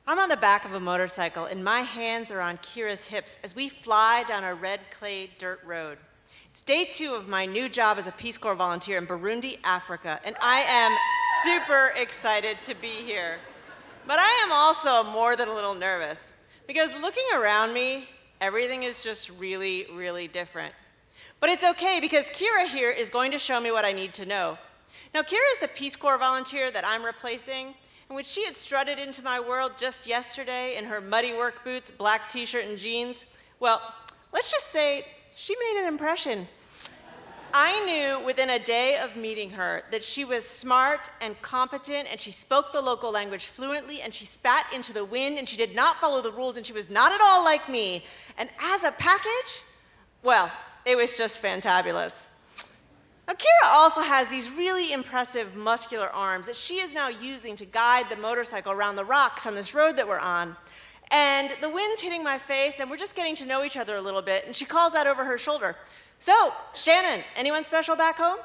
I'm on the back of a motorcycle, and my hands are on Kira's hips as we fly down a red clay dirt road. It's day 2 of my new job as a Peace Corps volunteer in Burundi, Africa, and I am super excited to be here. But I am also more than a little nervous, because looking around me, everything is just really, really different. But it's okay, because Kira here is going to show me what I need to know. Now, Kira is the Peace Corps volunteer that I'm replacing, and when she had strutted into my world just yesterday in her muddy work boots, black t-shirt, and jeans, well, let's just say she made an impression. I knew within a day of meeting her that she was smart and competent, and she spoke the local language fluently, and she spat into the wind, and she did not follow the rules, and she was not at all like me. And as a package, well, it was just fantabulous. Now, Kira also has these really impressive muscular arms that she is now using to guide the motorcycle around the rocks on this road that we're on. And the wind's hitting my face, and we're just getting to know each other a little bit, and she calls out over her shoulder, "So, Shannon, anyone special back home?"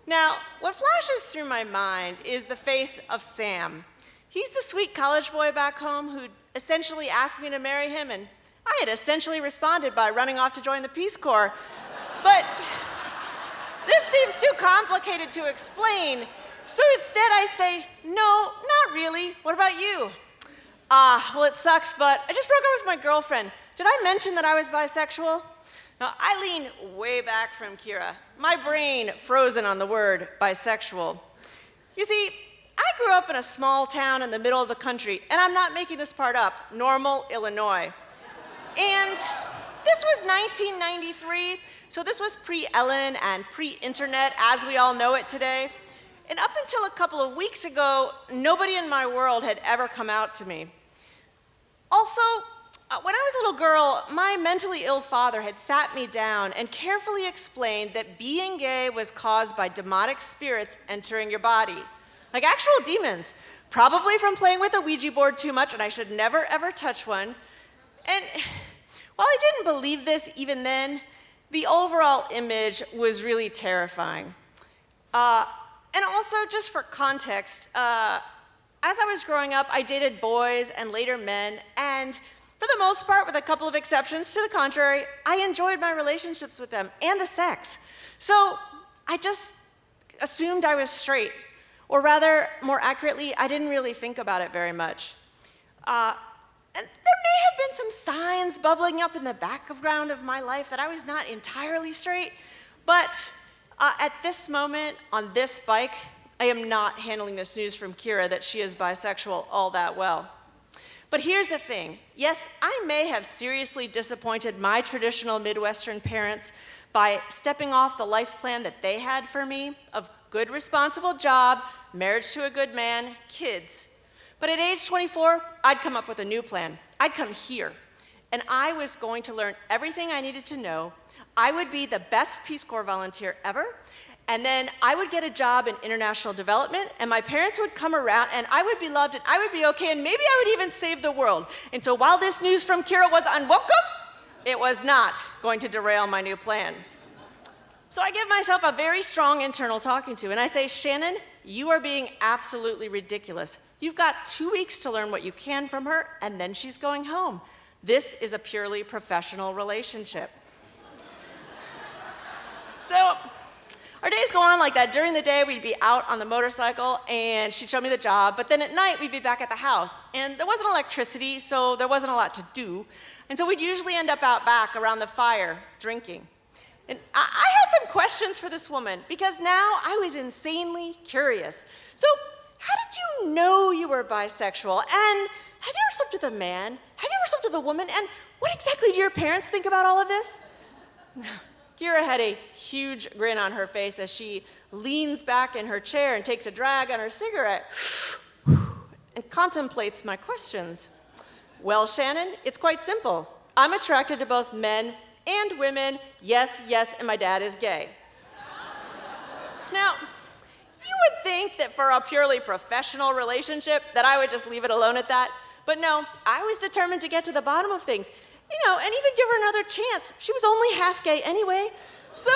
Now, what flashes through my mind is the face of Sam. He's the sweet college boy back home who essentially asked me to marry him, and I had essentially responded by running off to join the Peace Corps. But this seems too complicated to explain, so instead I say, "No, not really. What about you?" Well, it sucks, but I just broke up with my girlfriend. Did I mention that I was bisexual?" Now, I lean way back from Kira, my brain frozen on the word bisexual. You see, I grew up in a small town in the middle of the country, and I'm not making this part up, Normal, Illinois. And this was 1993, so this was pre-Ellen and pre-internet as we all know it today. And up until a couple of weeks ago, nobody in my world had ever come out to me. Also, when I was a little girl, my mentally ill father had sat me down and carefully explained that being gay was caused by demonic spirits entering your body, like actual demons, probably from playing with a Ouija board too much, and I should never ever touch one. And while I didn't believe this even then, the overall image was really terrifying. And also, just for context, as I was growing up, I dated boys and later men, and for the most part, with a couple of exceptions to the contrary, I enjoyed my relationships with them and the sex. So I just assumed I was straight, or rather, more accurately, I didn't really think about it very much. And there may have been some signs bubbling up in the background of my life that I was not entirely straight, but at this moment, on this bike, I am not handling this news from Kira that she is bisexual all that well. But here's the thing. Yes, I may have seriously disappointed my traditional Midwestern parents by stepping off the life plan that they had for me of good, responsible job, marriage to a good man, kids. But at age 24, I'd come up with a new plan. I'd come here, and I was going to learn everything I needed to know. I would be the best Peace Corps volunteer ever, and then I would get a job in international development, and my parents would come around, and I would be loved, and I would be okay, and maybe I would even save the world. And so while this news from Kira was unwelcome, it was not going to derail my new plan. So I give myself a very strong internal talking to, and I say, "Shannon, you are being absolutely ridiculous. You've got 2 weeks to learn what you can from her, and then she's going home. This is a purely professional relationship." So our days go on like that. During the day, we'd be out on the motorcycle, and she'd show me the job, but then at night, we'd be back at the house. And there wasn't electricity, so there wasn't a lot to do. And so we'd usually end up out back around the fire, drinking. And I had some questions for this woman, because now I was insanely curious. So, how did you know you were bisexual? And have you ever slept with a man? Have you ever slept with a woman? And what exactly do your parents think about all of this? Kira had a huge grin on her face as she leans back in her chair and takes a drag on her cigarette and contemplates my questions. "Well, Shannon, it's quite simple. I'm attracted to both men and women. Yes, and my dad is gay." Now, you would think that for a purely professional relationship that I would just leave it alone at that, but no, I was determined to get to the bottom of things, and even give her another chance. She was only half gay anyway. So,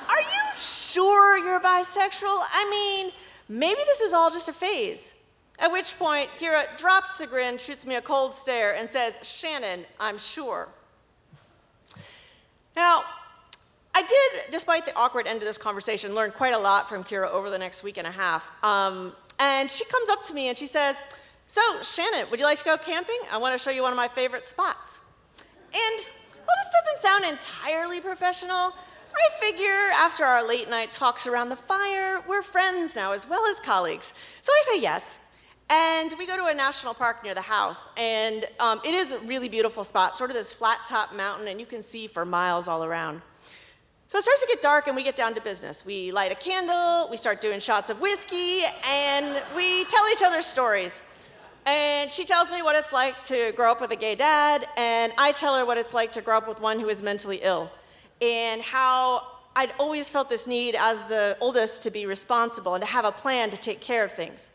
are you sure you're bisexual? I mean, maybe this is all just a phase. At which point, Kira drops the grin, shoots me a cold stare, and says, "Shannon, I'm sure." Now, I did, despite the awkward end of this conversation, learn quite a lot from Kira over the next week and a half. And she comes up to me and she says, "So, Shannon, would you like to go camping? I want to show you one of my favorite spots." And while this doesn't sound entirely professional, I figure after our late night talks around the fire, we're friends now as well as colleagues. So I say yes. And we go to a national park near the house, and it is a really beautiful spot, sort of this flat-top mountain, and you can see for miles all around. So it starts to get dark, and we get down to business. We light a candle, we start doing shots of whiskey, and we tell each other stories. And she tells me what it's like to grow up with a gay dad, and I tell her what it's like to grow up with one who is mentally ill, and how I'd always felt this need as the oldest to be responsible and to have a plan to take care of things.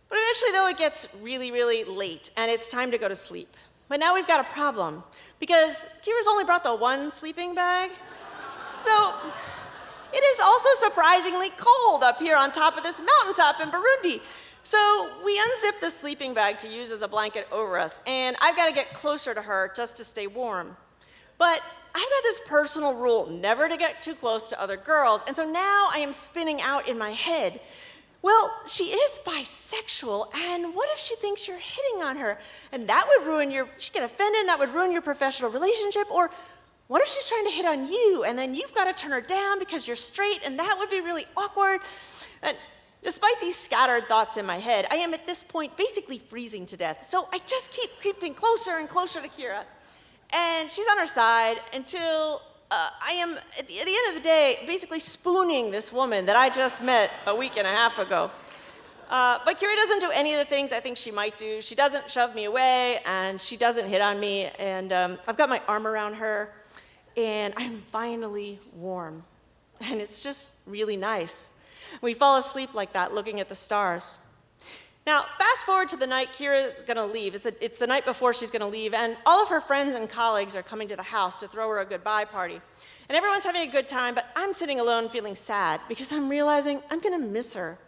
But eventually, though, it gets really, really late, and it's time to go to sleep. But now we've got a problem, because Kira's only brought the one sleeping bag. So it is also surprisingly cold up here on top of this mountaintop in Burundi. So we unzip the sleeping bag to use as a blanket over us, and I've got to get closer to her just to stay warm. But I've got this personal rule never to get too close to other girls, and so now I am spinning out in my head. Well, she is bisexual, and what if she thinks you're hitting on her? And that would ruin she'd get offended, and that would ruin your professional relationship. Or what if she's trying to hit on you, and then you've got to turn her down because you're straight, and that would be really awkward? And despite these scattered thoughts in my head, I am at this point basically freezing to death. So I just keep creeping closer and closer to Kira. And she's on her side until I am, at the end of the day, basically spooning this woman that I just met a week and a half ago. But Kira doesn't do any of the things I think she might do. She doesn't shove me away, and she doesn't hit on me. And I've got my arm around her, and I'm finally warm. And it's just really nice. We fall asleep like that, looking at the stars. Now, fast forward to the night Kira's gonna leave. It's the night before she's gonna leave, and all of her friends and colleagues are coming to the house to throw her a goodbye party. And everyone's having a good time, but I'm sitting alone feeling sad because I'm realizing I'm gonna miss her.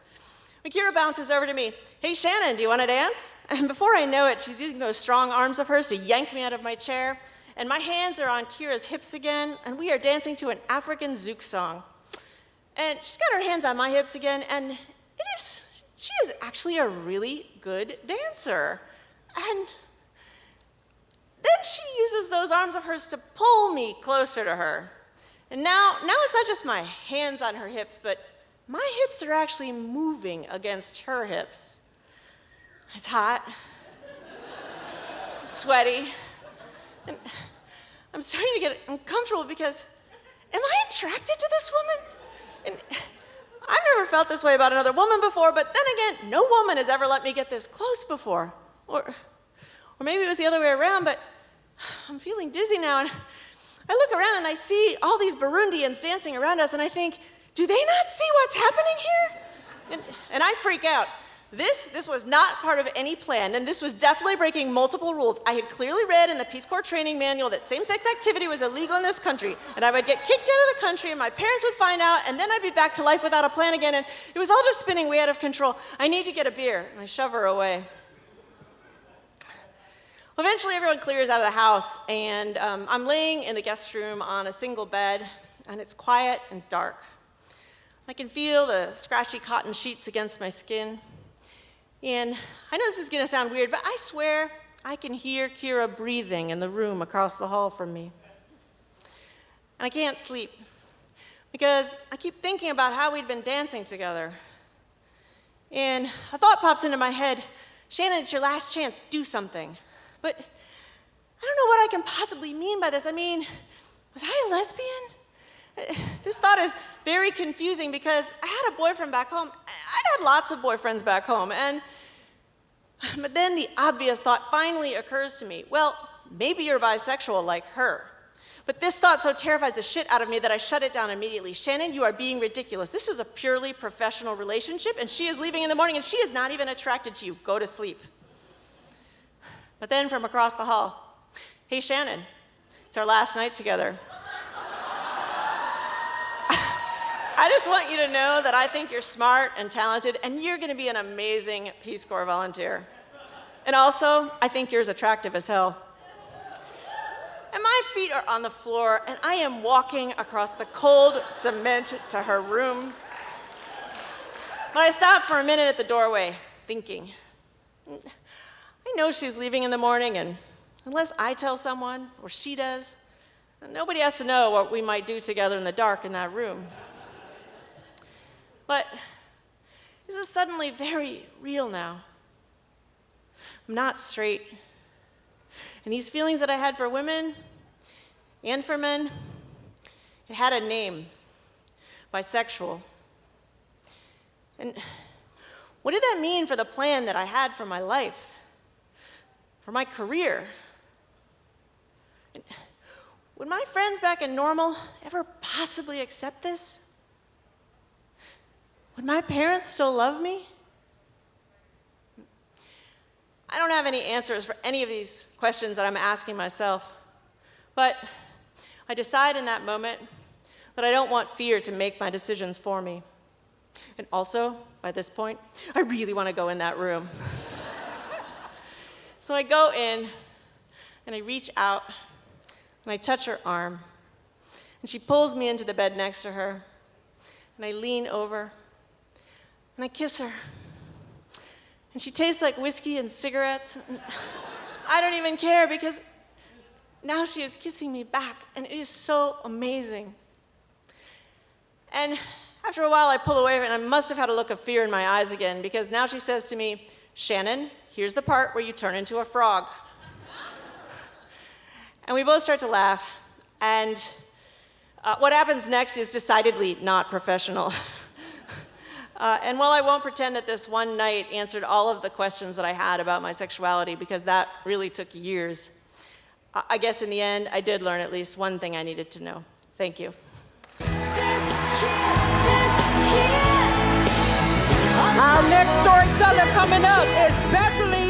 But Kira bounces over to me. "Hey, Shannon, do you wanna dance?" And before I know it, she's using those strong arms of hers to yank me out of my chair, and my hands are on Kira's hips again, and we are dancing to an African zouk song. And she's got her hands on my hips again, and she is actually a really good dancer. And then she uses those arms of hers to pull me closer to her. And now it's not just my hands on her hips, but my hips are actually moving against her hips. It's hot. I'm sweaty. And I'm starting to get uncomfortable because, am I attracted to this woman? And I've never felt this way about another woman before, but then again, no woman has ever let me get this close before. Or maybe it was the other way around, but I'm feeling dizzy now, and I look around and I see all these Burundians dancing around us, and I think, do they not see what's happening here? And I freak out. This was not part of any plan, and this was definitely breaking multiple rules. I had clearly read in the Peace Corps training manual that same-sex activity was illegal in this country, and I would get kicked out of the country, and my parents would find out, and then I'd be back to life without a plan again, and it was all just spinning way out of control. I need to get a beer, and I shove her away. Well, eventually, everyone clears out of the house, and I'm laying in the guest room on a single bed, and it's quiet and dark. I can feel the scratchy cotton sheets against my skin. And I know this is gonna sound weird, but I swear I can hear Kira breathing in the room across the hall from me. And I can't sleep because I keep thinking about how we'd been dancing together. And a thought pops into my head, "Shannon, it's your last chance, do something." But I don't know what I can possibly mean by this. I mean, was I a lesbian? This thought is very confusing because I had a boyfriend back home. I'd had lots of boyfriends back home, but then the obvious thought finally occurs to me. Well, maybe you're bisexual like her. But this thought so terrifies the shit out of me that I shut it down immediately. "Shannon, you are being ridiculous. This is a purely professional relationship, and she is leaving in the morning, and she is not even attracted to you. Go to sleep." But then from across the hall, "Hey, Shannon, it's our last night together." I just want you to know that I think you're smart and talented, and you're going to be an amazing Peace Corps volunteer. And also, I think you're as attractive as hell. And my feet are on the floor, and I am walking across the cold cement to her room. But I stop for a minute at the doorway, thinking, I know she's leaving in the morning, and unless I tell someone, or she does, nobody has to know what we might do together in the dark in that room. But this is suddenly very real now. I'm not straight. And these feelings that I had for women and for men, it had a name, bisexual. And what did that mean for the plan that I had for my life, for my career? And would my friends back in Normal ever possibly accept this? Would my parents still love me? I don't have any answers for any of these questions that I'm asking myself, but I decide in that moment that I don't want fear to make my decisions for me. And also, by this point, I really want to go in that room. So I go in, and I reach out, and I touch her arm, and she pulls me into the bed next to her, and I lean over, and I kiss her. And she tastes like whiskey and cigarettes. And I don't even care because now she is kissing me back, and it is so amazing. And after a while, I pull away, and I must have had a look of fear in my eyes again, because now she says to me, Shannon, here's the part where you turn into a frog. And we both start to laugh, and what happens next is decidedly not professional. And while I won't pretend that this one night answered all of the questions that I had about my sexuality, because that really took years, I guess in the end, I did learn at least one thing I needed to know. Thank you. Our next storyteller coming up is Beverly